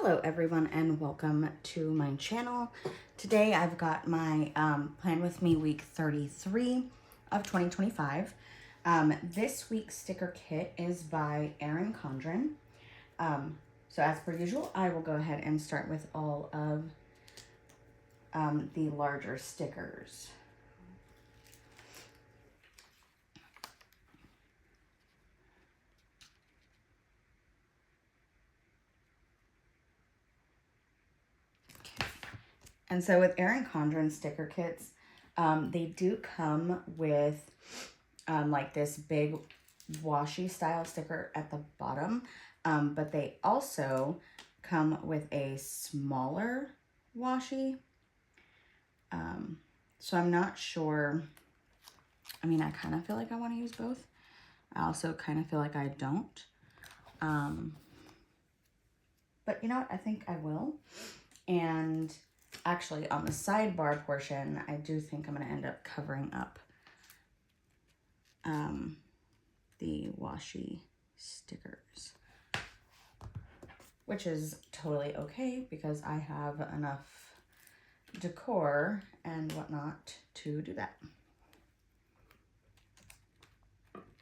Hello everyone and welcome to my channel. Today I've got my Plan With Me week 33 of 2025. This week's sticker kit is by Erin Condren. So as per usual, I will go ahead and start with all of the larger stickers. And so with Erin Condren sticker kits, they do come with like this big washi style sticker at the bottom, but they also come with a smaller washi. So I'm not sure. I mean, I kind of feel like I want to use both. I also kind of feel like I don't. But you know what? I think I will. And actually, on the sidebar portion, I do think I'm going to end up covering up the washi stickers, which is totally okay because I have enough decor and whatnot to do that.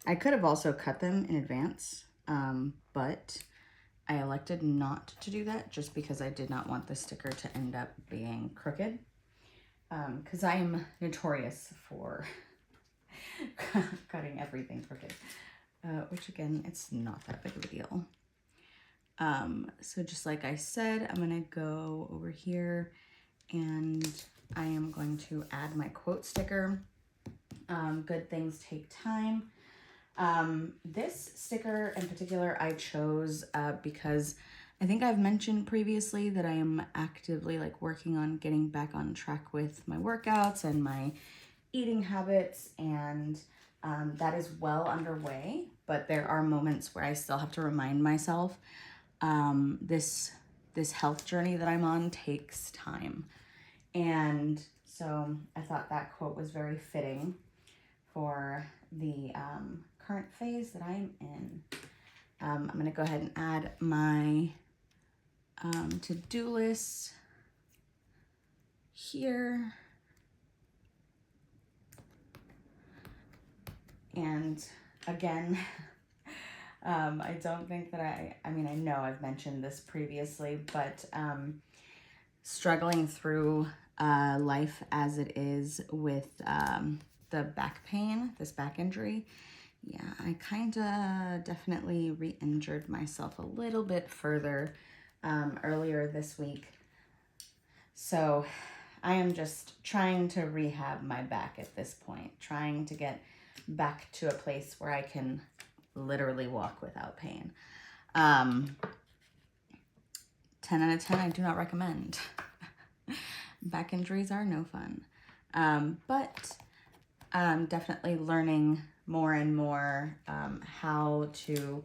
I could have also cut them in advance, but I elected not to do that just because I did not want the sticker to end up being crooked, because I am notorious for cutting everything crooked, which again, it's not that big of a deal. So just like I said, I'm going to go over here and I am going to add my quote sticker. Good things take time. This sticker in particular I chose because I think I've mentioned previously that I am actively working on getting back on track with my workouts and my eating habits, and that is well underway, but there are moments where I still have to remind myself this health journey that I'm on takes time. And so I thought that quote was very fitting for the current phase that I'm in. I'm going to go ahead and add my to-do list here. And again, I don't think that I mean, I know I've mentioned this previously, but struggling through life as it is with the back pain, this back injury, yeah, I kind of definitely re-injured myself a little bit further earlier this week. So I am just trying to rehab my back at this point, trying to get back to a place where I can literally walk without pain. 10 out of 10, I do not recommend. Back injuries are no fun. But I'm definitely learning more and more how to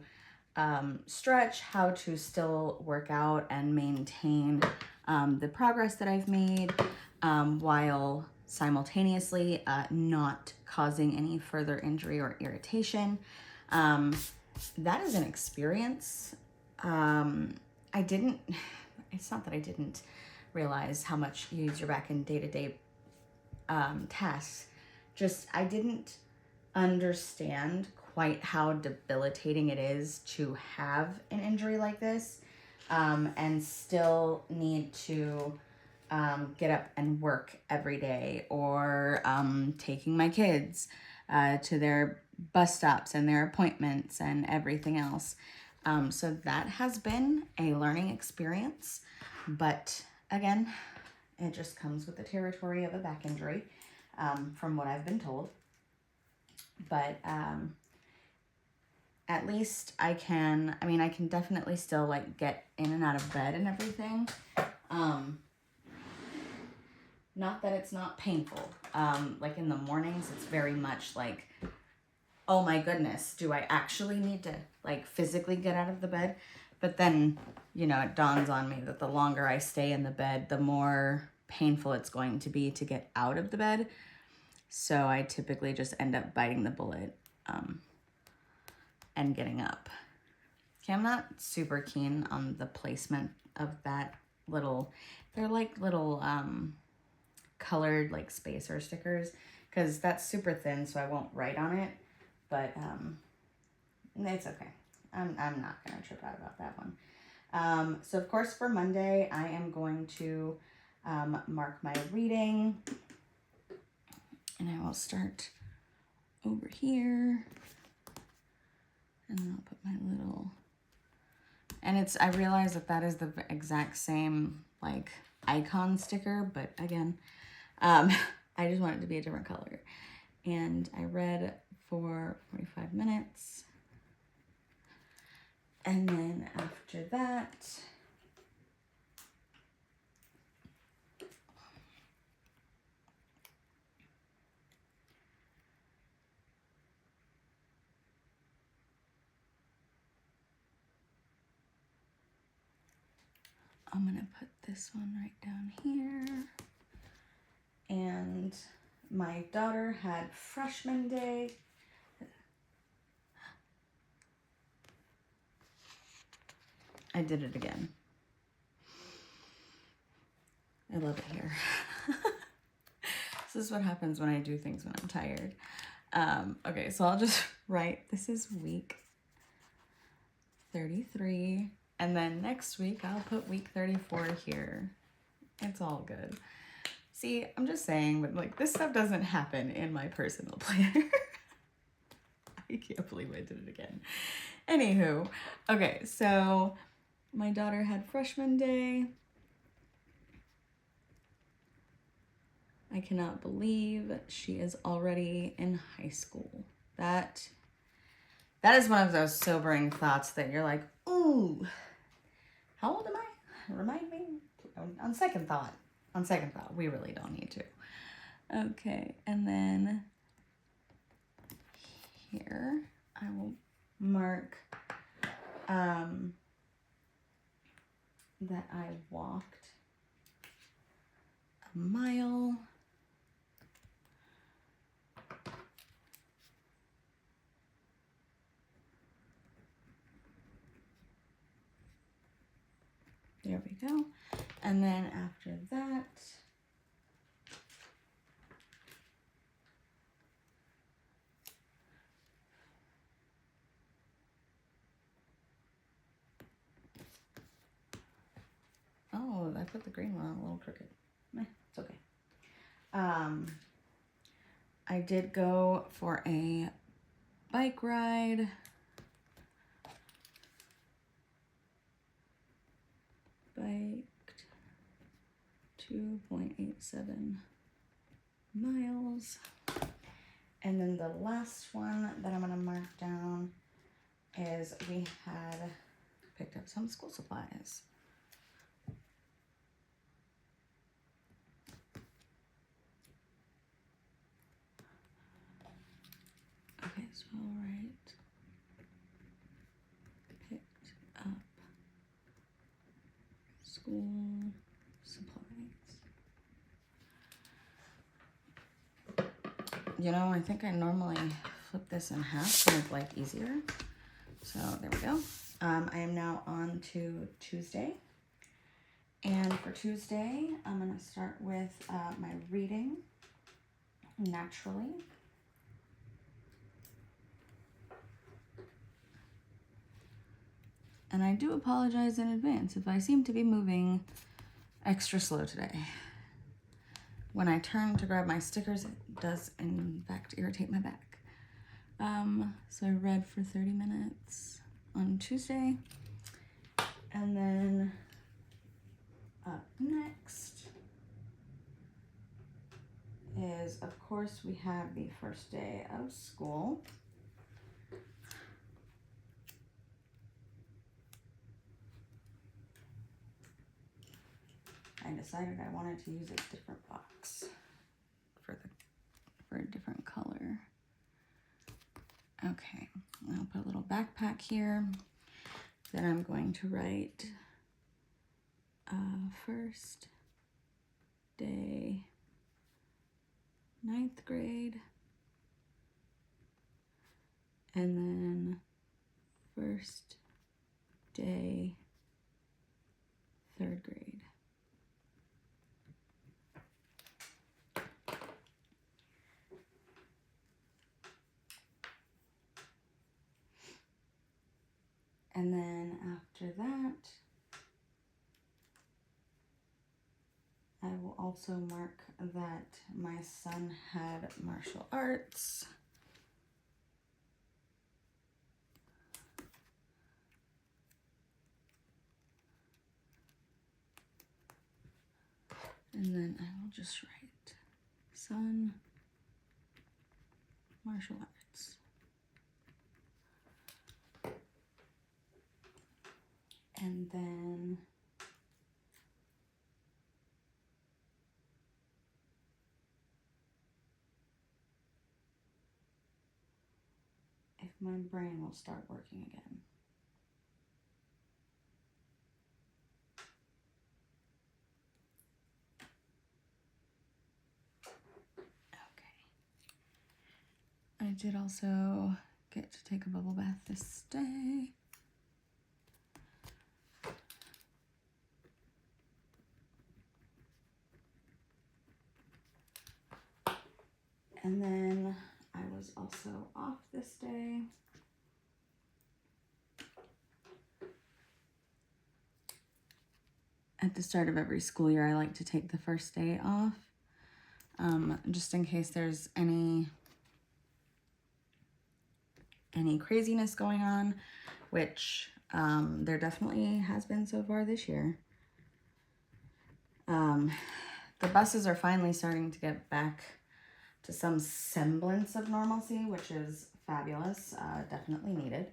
stretch, how to still work out and maintain the progress that I've made while simultaneously not causing any further injury or irritation. That is an experience. It's not that I didn't realize how much you use your back in day-to-day tasks. Just, I didn't understand quite how debilitating it is to have an injury like this, and still need to get up and work every day, or taking my kids to their bus stops and their appointments and everything else. So that has been a learning experience, but again, it just comes with the territory of a back injury, from what I've been told. But at least I can definitely still get in and out of bed and everything. Not that it's not painful. In the mornings, it's very much oh my goodness, do I actually need to physically get out of the bed? But then, it dawns on me that the longer I stay in the bed, the more painful it's going to be to get out of the bed. So I typically just end up biting the bullet and getting up. Okay, I'm not super keen on the placement of that little, they're like little colored like spacer stickers, because that's super thin, so I won't write on it, but it's okay. I'm not gonna trip out about that one. So of course for Monday, I am going to mark my reading, and I will start over here, and then I'll put my little, and it's, I realize that that is the exact same like icon sticker, but again, I just want it to be a different color. And I read for 45 minutes. And then after that, I'm gonna put this one right down here. And my daughter had freshman day. I did it again. I love it here. This is what happens when I do things when I'm tired. Okay, so I'll just write, this is week 33. And then next week, I'll put week 34 here. It's all good. See, I'm just saying, but like this stuff doesn't happen in my personal planner. I can't believe I did it again. Anywho, okay, so my daughter had freshman day. I cannot believe she is already in high school. That is one of those sobering thoughts that you're like, ooh, how old am I? Remind me. On second thought, we really don't need to. Okay, and then here I will mark that I walked a mile. There we go. And then after that, oh, I put the green one on a little crooked. It's okay. I did go for a bike ride. Biked 2.87 miles. And then the last one that I'm gonna mark down is we had picked up some school supplies. Okay, so I'll write picked up school supplies. You know, I think I normally flip this in half to make life easier. So there we go. I am now on to Tuesday. And for Tuesday, I'm going to start with my reading, naturally. And I do apologize in advance if I seem to be moving extra slow today. When I turn to grab my stickers, it does in fact irritate my back. So I read for 30 minutes on Tuesday. And then up next is, of course, we have the first day of school. I decided I wanted to use a different box for a different color. Okay, I'll put a little backpack here. Then I'm going to write first day, 9th grade, and then first day, 3rd grade. And then after that, I will also mark that my son had martial arts. And then I will just write son, martial arts. And then if my brain will start working again. I did also get to take a bubble bath this day. And then I was also off this day. At the start of every school year, I like to take the first day off, just in case there's any craziness going on, which there definitely has been so far this year. The buses are finally starting to get back to some semblance of normalcy, which is fabulous, definitely needed,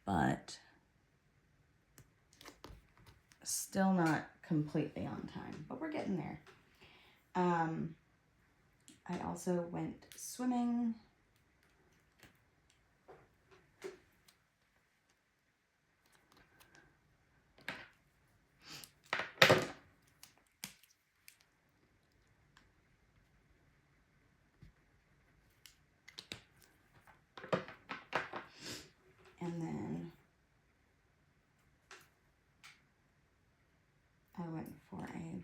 but still not completely on time, but we're getting there. I also went swimming. And then I went for a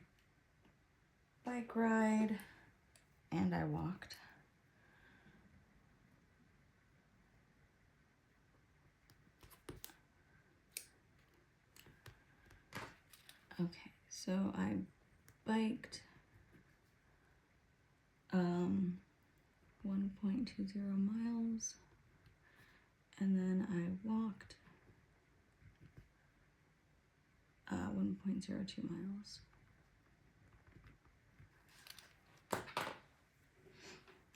bike ride and I walked. Okay, so I biked 1.20 miles, and then I walked 1.02 miles.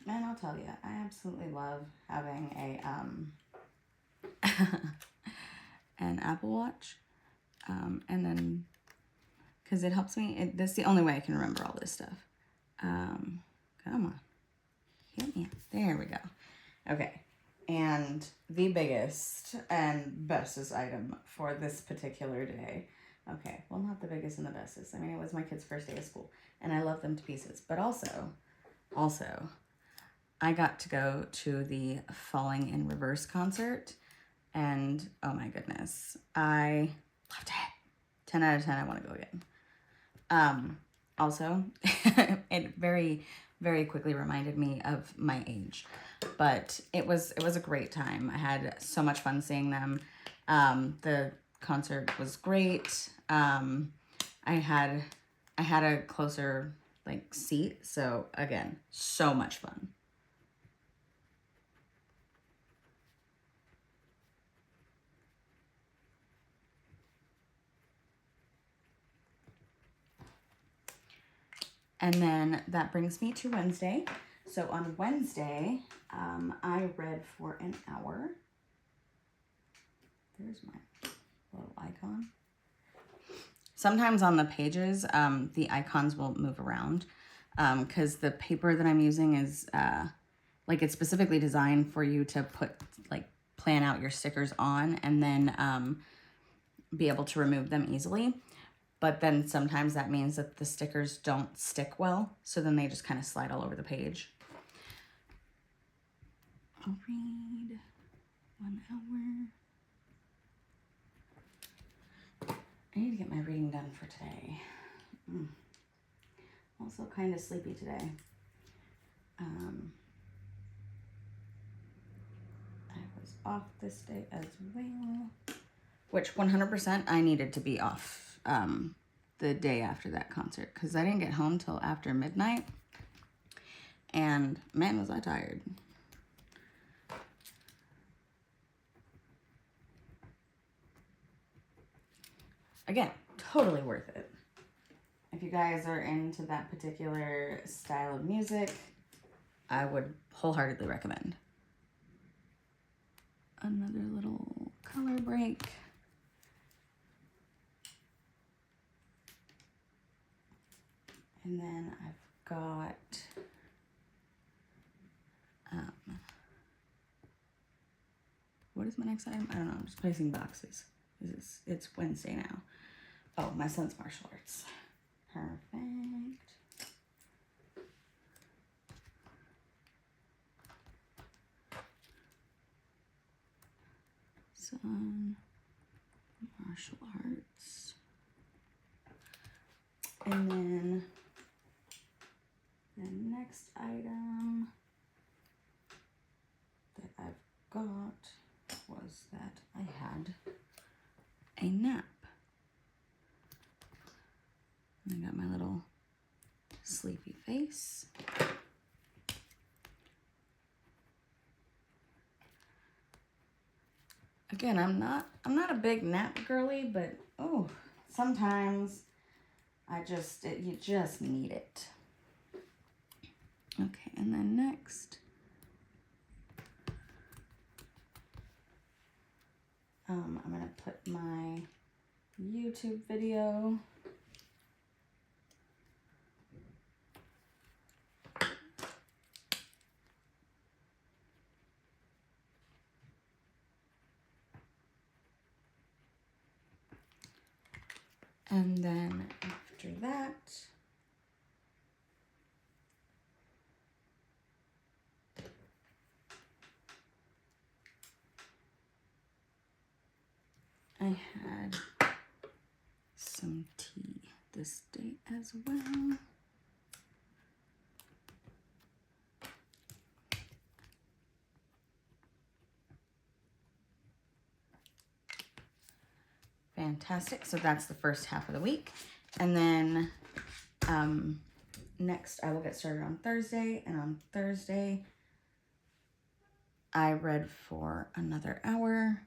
And I'll tell you, I absolutely love having a an Apple Watch, and then because it helps me. That's the only way I can remember all this stuff. Come on, hit me. There we go. Okay, and the biggest and bestest item for this particular day. Okay, well, not the biggest and the bestest. I mean, it was my kid's first day of school, and I love them to pieces. But also, I got to go to the Falling in Reverse concert, and oh my goodness, I loved it. 10 out of 10, I want to go again. Also, it very, very quickly reminded me of my age, but it was a great time. I had so much fun seeing them. The concert was great. I had a closer seat, so again, so much fun. And then that brings me to Wednesday. So on Wednesday, I read for an hour. There's my little icon. Sometimes on the pages, the icons will move around because the paper that I'm using is it's specifically designed for you to plan out your stickers on and then be able to remove them easily. But then sometimes that means that the stickers don't stick well, so then they just kind of slide all over the page. I'll read 1 hour. need to get my reading done for today. Also kind of sleepy today. I was off this day as well, which 100% I needed to be off the day after that concert because I didn't get home till after midnight, and man was I tired. Again, totally worth it. If you guys are into that particular style of music, I would wholeheartedly recommend. Another little color break. And then I've got what is my next item? I don't know. I'm just placing boxes. It's Wednesday now. Oh, my son's martial arts. Perfect. Son, martial arts. And then the next item that I've got was that I had a nap. And I got my little sleepy face. Again, I'm not a big nap girly, but oh, sometimes you just need it. Okay, and then next, I'm gonna put my YouTube video. And then after that, I had some tea this day as well. Fantastic. So that's the first half of the week. And then next I will get started on Thursday. And on Thursday, I read for another hour.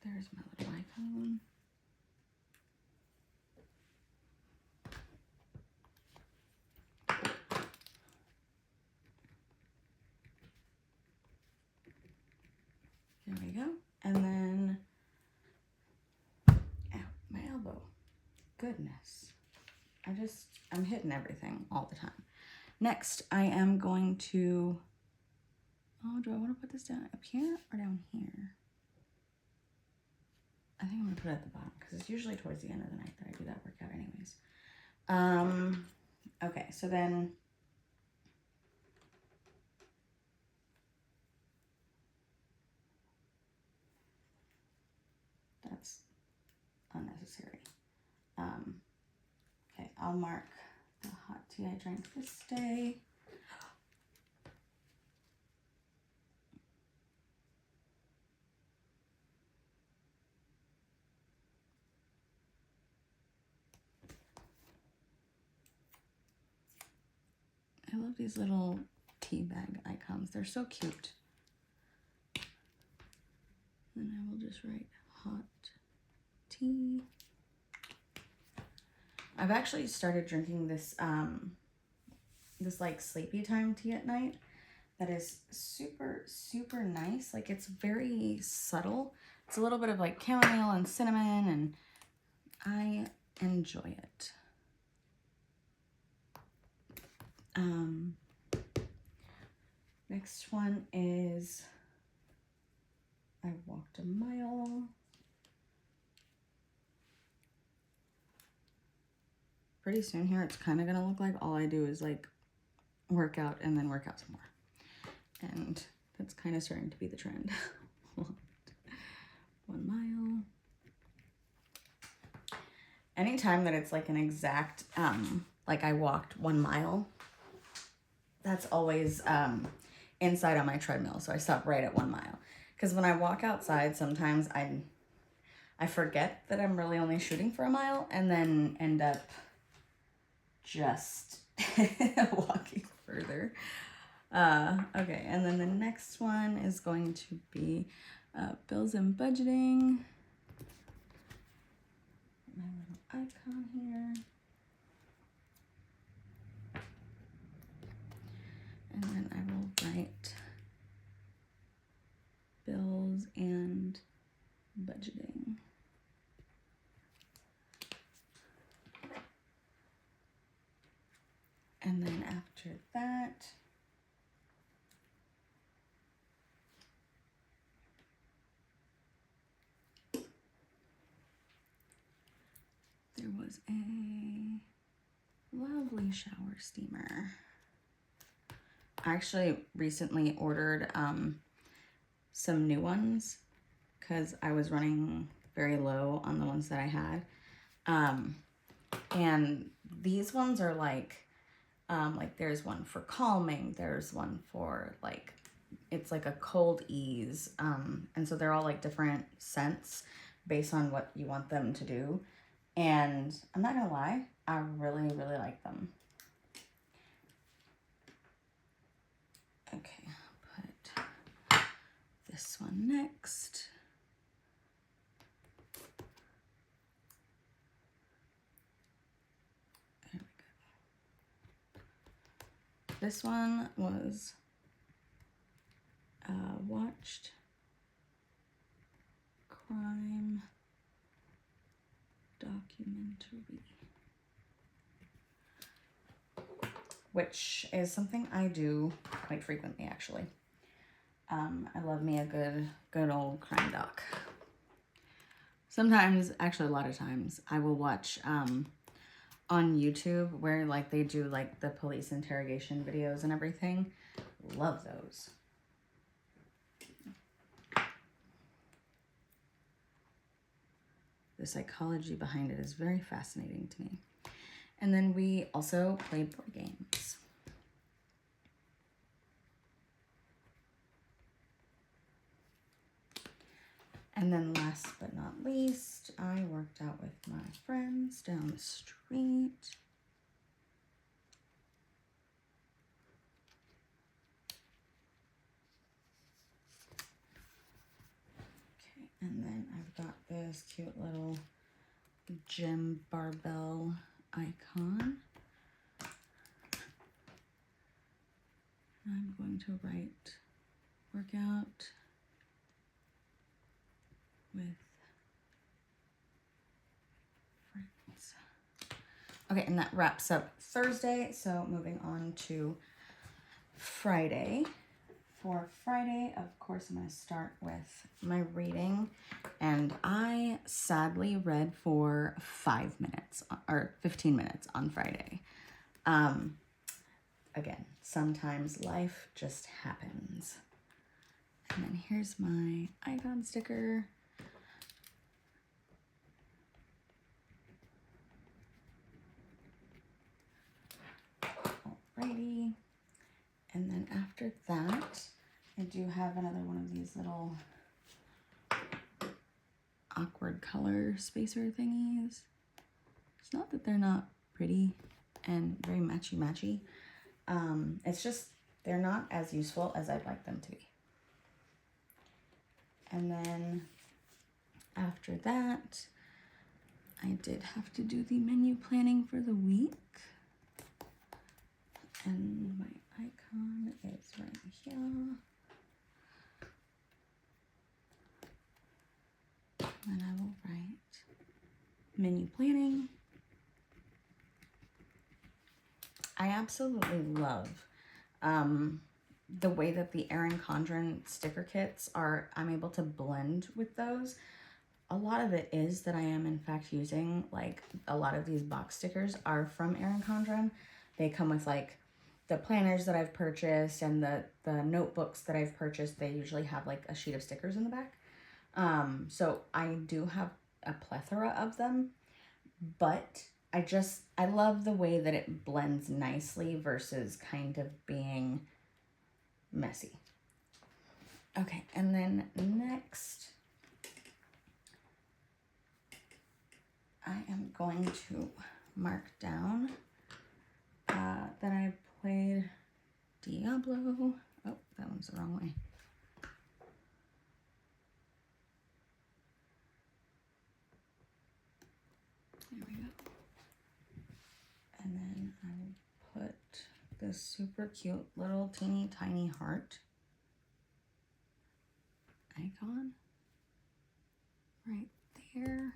There's my little iPhone. There we go. And then, ow, my elbow. Goodness. I'm hitting everything all the time. Next, I am going to, do I want to put this down up here or down here? I think I'm going to put it at the bottom because it's usually towards the end of the night that I do that workout anyways. Okay, so then that's unnecessary. Okay, I'll mark the hot tea I drank this day. I love these little tea bag icons. They're so cute. And I will just write hot tea. I've actually started drinking this this like sleepy time tea at night that is super, super nice. Like it's very subtle. It's a little bit of like chamomile and cinnamon, and I enjoy it. Next one is I walked a mile. Pretty soon here, it's kind of gonna look like all I do is like work out and then work out some more. And that's kind of starting to be the trend. 1 mile. Anytime that it's like an exact, like I walked 1 mile, that's always inside on my treadmill. So I stop right at 1 mile. Because when I walk outside, sometimes I forget that I'm really only shooting for a mile and then end up just walking further. Okay, and then the next one is going to be bills and budgeting. My little icon here. And then I will write bills and budgeting. And then after that, there was a lovely shower steamer. I actually recently ordered some new ones because I was running very low on the ones that I had. And these ones are like there's one for calming, there's one for like, it's like a cold ease. And so they're all like different scents based on what you want them to do. And I'm not gonna lie, I really, really like them. Okay, I'll put this one next. There we go. This one was watched crime documentary, which is something I do quite frequently, actually. I love me a good old crime doc. Sometimes, actually a lot of times, I will watch on YouTube where like they do like the police interrogation videos and everything. Love those. The psychology behind it is very fascinating to me. And then we also played board games. And then last but not least, I worked out with my friends down the street. Okay, and then I've got this cute little gym barbell icon. I'm going to write workout with friends. Okay, and that wraps up Thursday. So moving on to Friday. For Friday, of course, I'm going to start with my reading. And I sadly read for 5 minutes or 15 minutes on Friday. Again, sometimes life just happens. And then here's my icon sticker. Alrighty. And then after that, I do have another one of these little awkward color spacer thingies. It's not that they're not pretty and very matchy-matchy. It's just they're not as useful as I'd like them to be. And then after that, I did have to do the menu planning for the week. And my icon is right here. And I will write menu planning. I absolutely love the way that the Erin Condren sticker kits are. I'm able to blend with those. A lot of it is that I am in fact using, like, a lot of these box stickers are from Erin Condren. They come with like the planners that I've purchased and the notebooks that I've purchased, they usually have like a sheet of stickers in the back. So I do have a plethora of them, but I love the way that it blends nicely versus kind of being messy. Okay, and then next, I am going to mark down that I played Diablo. Oh, that one's the wrong way. There we go. And then I will put this super cute little teeny tiny heart icon right there.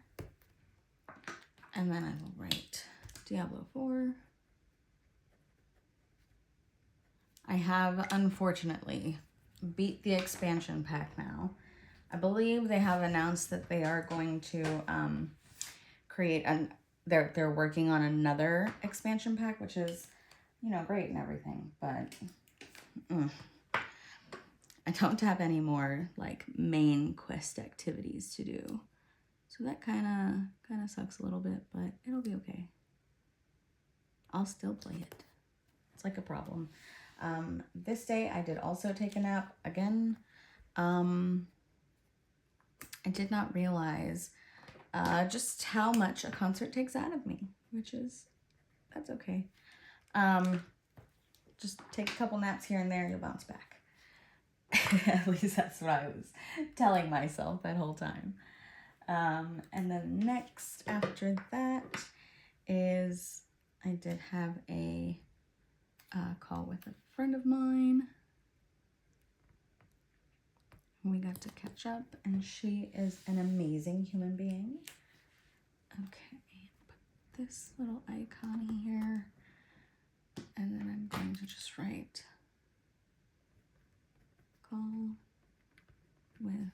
And then I will write Diablo 4. I have, unfortunately, beat the expansion pack now. I believe they have announced that they are going to create they're working on another expansion pack, which is, you know, great and everything, but I don't have any more like main quest activities to do. So that kind of sucks a little bit, but it'll be okay. I'll still play it. It's like a problem. This day I did also take a nap again. I did not realize just how much a concert takes out of me, that's okay. Just take a couple naps here and there, you'll bounce back. At least that's what I was telling myself that whole time. And then next after that is I did have a call with a friend of mine. We got to catch up, and she is an amazing human being. Okay, put this little icon here, and then I'm going to just write call with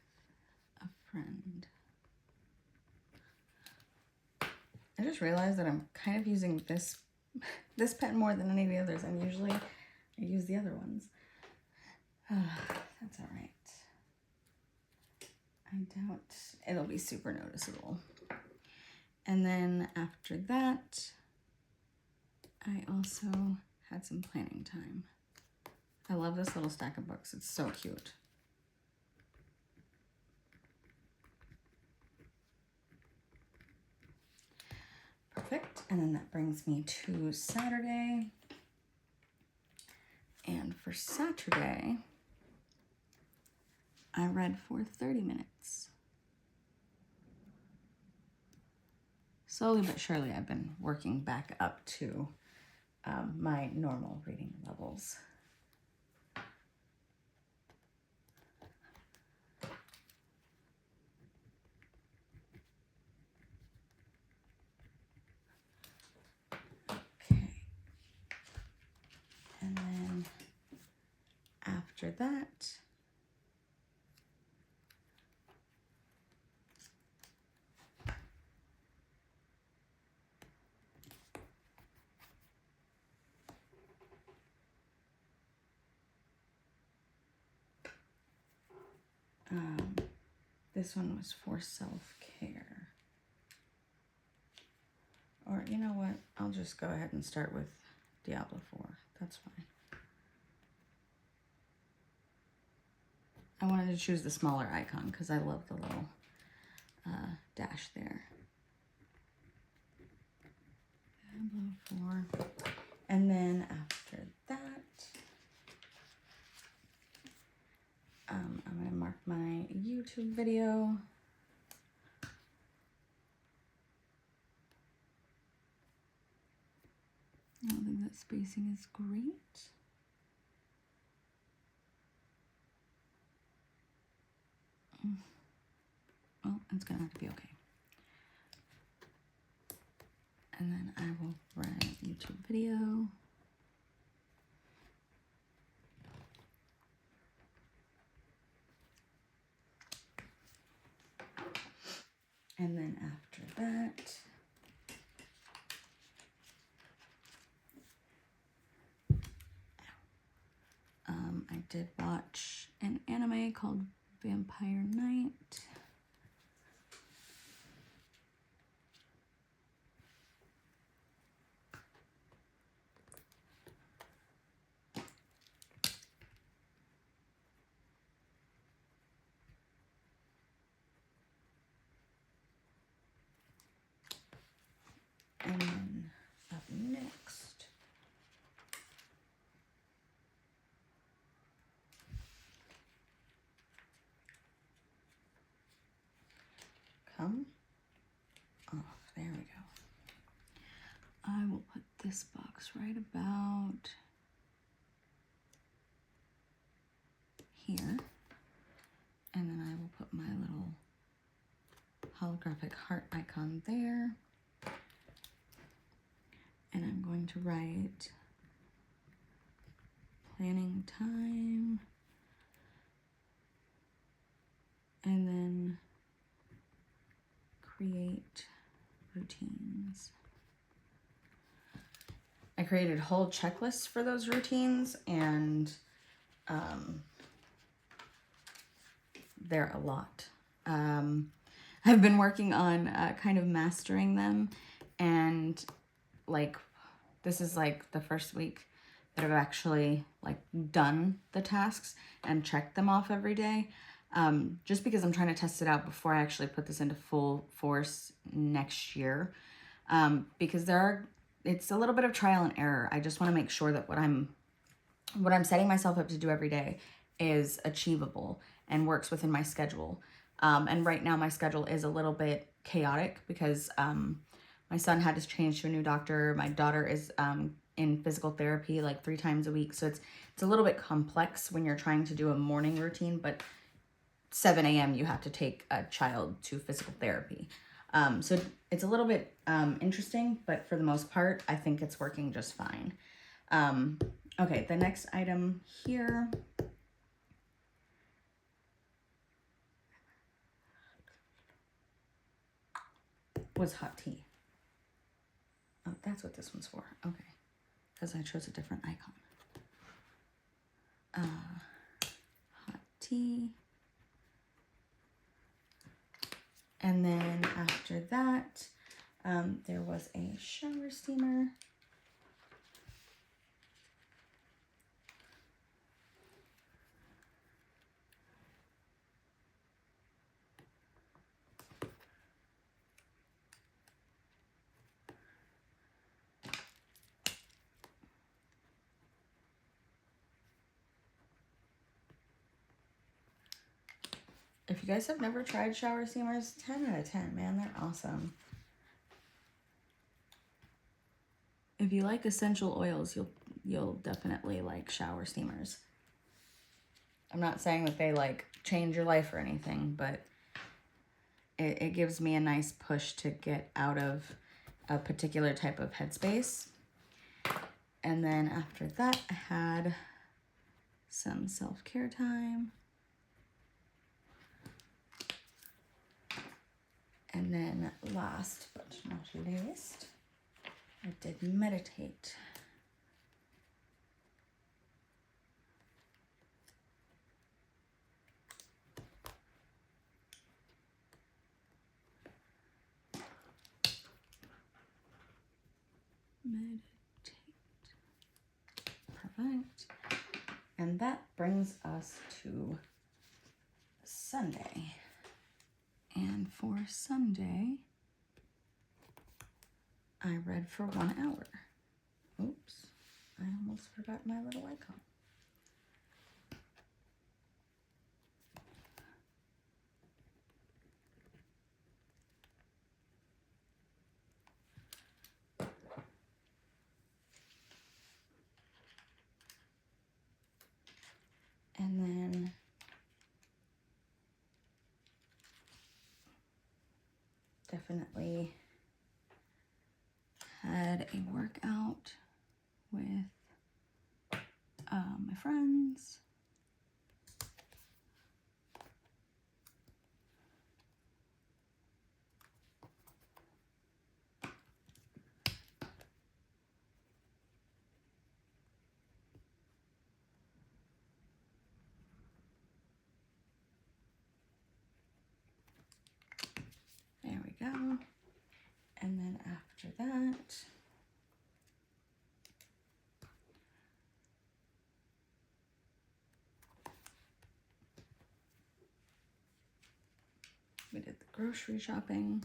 a friend. I just realized that I'm kind of using this pen more than any of the others, and usually I use the other ones. That's all right. I doubt it'll be super noticeable. And then after that, I also had some planning time. I love this little stack of books. It's so cute. Perfect. And then that brings me to Saturday. And for Saturday, I read for 30 minutes. Slowly but surely, I've been working back up to my normal reading levels. Okay. And then after that, this one was for self-care. Or you know what? I'll just go ahead and start with Diablo 4. That's fine. I wanted to choose the smaller icon because I love the little dash there. Diablo 4. And then after that, I'm going to mark my YouTube video. I don't think that spacing is great. Well, it's going to have to be okay. And then I will write YouTube video. And then after that, watch an anime called Vampire Night. And then up next, come off. There we go. I will put this box right about here. And then I will put my little holographic heart icon there. And I'm going to write planning time. And then create routines. I created whole checklists for those routines, and they're a lot. I've been working on kind of mastering them, and like this is like the first week that I've actually like done the tasks and checked them off every day. Just because I'm trying to test it out before I actually put this into full force next year. Because it's a little bit of trial and error. I just want to make sure that what I'm setting myself up to do every day is achievable and works within my schedule. And right now my schedule is a little bit chaotic because my son had to change to a new doctor. My daughter is in physical therapy like 3 times a week. So it's a little bit complex when you're trying to do a morning routine, but 7 a.m. you have to take a child to physical therapy. So it's a little bit interesting, but for the most part, I think it's working just fine. Okay, the next item here was hot tea. Oh, that's what this one's for. Okay, because I chose a different icon. Hot tea. And then after that, there was a shower steamer. If you guys have never tried shower steamers, 10 out of 10, man, they're awesome. If you like essential oils, you'll definitely like shower steamers. I'm not saying that they like change your life or anything, but it gives me a nice push to get out of a particular type of headspace. And then after that, I had some self-care time. And then last but not least, I did meditate. Perfect. And that brings us to Sunday. And for Sunday, I read for 1 hour. Oops, I almost forgot my little icon. And then definitely had a workout with my friends. go. And then after that, we did the grocery shopping.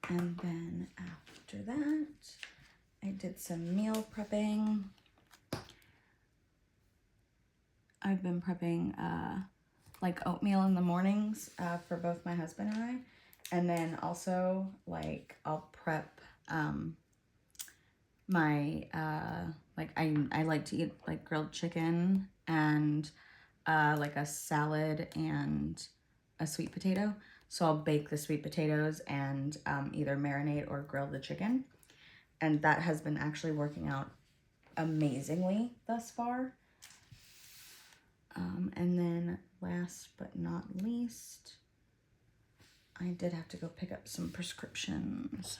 And then after that, I did some meal prepping. I've been prepping like oatmeal in the mornings for both my husband and I. And then also like I'll prep my like I like to eat like grilled chicken and like a salad and a sweet potato. So I'll bake the sweet potatoes and either marinate or grill the chicken. And that has been actually working out amazingly thus far. And then last but not least, I did have to go pick up some prescriptions.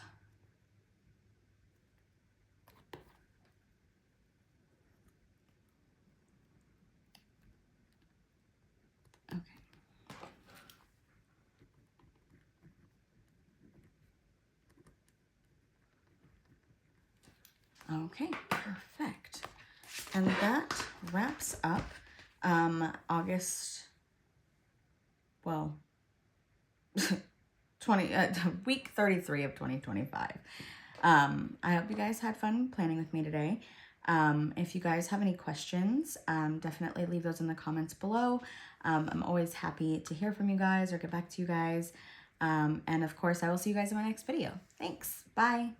Okay, perfect. And that wraps up August, well, 20 week 33 of 2025. I hope you guys had fun planning with me today. If you guys have any questions, definitely leave those in the comments below. I'm always happy to hear from you guys or get back to you guys. And of course, I will see you guys in my next video. Thanks. Bye.